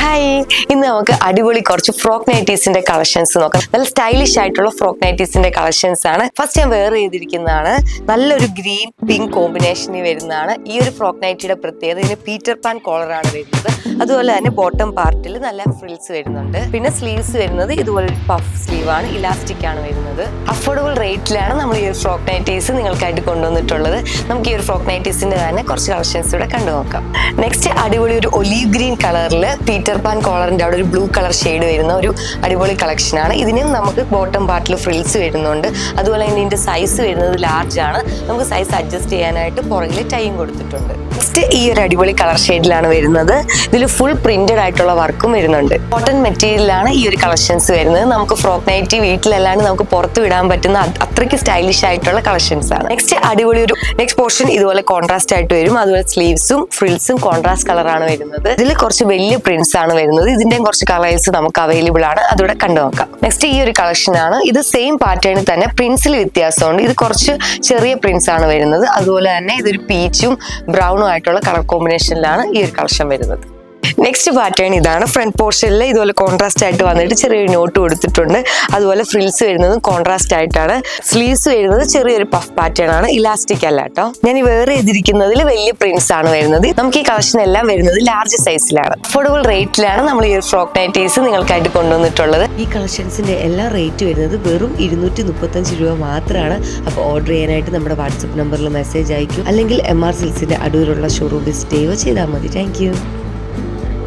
Hi, ഇന്ന് നമുക്ക് അടിപൊളി കുറച്ച് ഫ്രോക്ക് നൈറ്റീസിന്റെ കളക്ഷൻസ് നോക്കാം. നല്ല സ്റ്റൈലിഷ് ആയിട്ടുള്ള ഫ്രോക്ക് നൈറ്റീസിന്റെ കളക്ഷൻസ് ആണ്. ഫസ്റ്റ് ഞാൻ വെയർ ചെയ്തിരിക്കുന്നതാണ്. നല്ലൊരു ഗ്രീൻ പിങ്ക് കോമ്പിനേഷനിൽ വരുന്നതാണ് ഈ ഒരു ഫ്രോക്ക് നൈറ്റിയുടെ പ്രത്യേകത. ഇതിന് പീറ്റർ പാൻ കോളർ ആണ് വരുന്നത്. അതുപോലെ തന്നെ ബോട്ടം പാർട്ടിൽ നല്ല ഫ്രിൽസ് വരുന്നുണ്ട്. പിന്നെ സ്ലീവ്സ് വരുന്നത് ഇതുപോലെ ഒരു പഫ് സ്ലീവ് ആണ്, ഇലാസ്റ്റിക് ആണ് വരുന്നത്. അഫോർഡബിൾ റേറ്റിലാണ് നമ്മൾ ഈ ഒരു ഫ്രോക്ക് നൈറ്റീസ് നിങ്ങൾക്കായിട്ട് കൊണ്ടുവന്നിട്ടുള്ളത്. നമുക്ക് ഈ ഒരു ഫ്രോക്ക് നൈറ്റീസിന്റെ തന്നെ കുറച്ച് കളക്ഷൻസ് ഇവിടെ കണ്ടു നോക്കാം. നെക്സ്റ്റ് അടിപൊളി ഒരു ഒലീവ് ഗ്രീൻ കളറിൽ പീറ്റർ പാൻ കോളറിന്റെ അവിടെ ഒരു ബ്ലൂ കളർ ഷെയ്ഡ് വരുന്ന ഒരു അടിപൊളി കളക്ഷൻ ആണ്. ഇതിനും നമുക്ക് ബോട്ടം പാർട്ടിൽ ഫ്രിൽസ് വരുന്നുണ്ട്. അതുപോലെ തന്നെ ഇതിന്റെ സൈസ് വരുന്നത് ലാർജ് ആണ്. നമുക്ക് സൈസ് അഡ്ജസ്റ്റ് ചെയ്യാനായിട്ട് പുറകിൽ ടൈയും കൊടുത്തിട്ടുണ്ട്. നെക്സ്റ്റ് ഈ ഒരു അടിപൊളി കളർ ഷെയ്ഡിലാണ് വരുന്നത്. ഇതിൽ ഫുൾ പ്രിന്റഡ് ആയിട്ടുള്ള വർക്കും വരുന്നുണ്ട്. കോട്ടൺ മെറ്റീരിയലാണ് ഈ ഒരു കളക്ഷൻസ് വരുന്നത്. നമുക്ക് ഫ്രോക്ക് നൈറ്റി വീട്ടിലല്ലാണ്ട് നമുക്ക് പുറത്ത് വിടാൻ പറ്റുന്ന അത്രയ്ക്ക് സ്റ്റൈലിഷ് ആയിട്ടുള്ള കളക്ഷൻസ് ആണ്. നെക്സ്റ്റ് അടിപൊളി ഒരു നെക്സ്റ്റ് പോർഷൻ ഇതുപോലെ കോൺട്രാസ്റ്റ് ആയിട്ട് വരും. അതുപോലെ സ്ലീവ്സും ഫ്രിൽസും കോൺട്രാസ്റ്റ് കളറാണ് വരുന്നത്. ഇതിൽ കുറച്ച് വലിയ പ്രിന്റ്സ് ആണ് വരുന്നത്. ഇതിന്റെയും കുറച്ച് കളേഴ്സ് നമുക്ക് അവൈലബിൾ ആണ്. അതുകൂടെ കണ്ടു നോക്കാം. നെക്സ്റ്റ് ഈ ഒരു കളക്ഷൻ ആണ്. ഇത് സെയിം പാറ്റേണിൽ തന്നെ പ്രിന്റ്സിൽ വ്യത്യാസമുണ്ട്. ഇത് കുറച്ച് ചെറിയ പ്രിന്റ്സ് ആണ് വരുന്നത്. അതുപോലെ തന്നെ ഇതൊരു പീച്ചും ബ്രൗണും ആയിട്ടുള്ള കളർ കോമ്പിനേഷനിലാണ് ഈ ഒരു കളക്ഷൻ വരുന്നത്. നെക്സ്റ്റ് പാറ്റേൺ ഇതാണ്. ഫ്രണ്ട് പോർഷനിൽ ഇതുപോലെ കോൺട്രാസ്റ്റ് ആയിട്ട് വന്നിട്ട് ചെറിയൊരു നോട്ട് കൊടുത്തിട്ടുണ്ട്. അതുപോലെ ഫ്രിൽസ് വരുന്നതും കോൺട്രാസ്റ്റ് ആയിട്ടാണ്. സ്ലീവ്സ് വരുന്നത് ചെറിയൊരു പഫ് പാറ്റേൺ ആണ്, ഇലാസ്റ്റിക് അല്ല കേട്ടോ. ഞാൻ ഈ വേറെ ചെയ്തിരിക്കുന്നതിൽ വലിയ പ്രിന്റ്സ് ആണ് വരുന്നത്. നമുക്ക് ഈ കളക്ഷൻ എല്ലാം വരുന്നത് ലാർജ് സൈസിലാണ്. അഫോർഡബിൾ റേറ്റിലാണ് നമ്മൾ ഈ ഒരു ഫ്രോക്ക് നൈറ്റീസ് നിങ്ങൾക്കായിട്ട് കൊണ്ടുവന്നിട്ടുള്ളത്. ഈ കളക്ഷൻസിന്റെ എല്ലാ റേറ്റ് വരുന്നത് വെറും 235 രൂപ മാത്രമാണ്. അപ്പോൾ ഓർഡർ ചെയ്യാനായിട്ട് നമ്മുടെ വാട്സപ്പ് നമ്പറിൽ മെസ്സേജ് അയക്കും, അല്ലെങ്കിൽ MR സിൽസിന്റെ അടൂരുള്ള ഷോറൂം വിസിറ്റ് ചെയ്യുകയോ ചെയ്താൽ മതി. Thank you.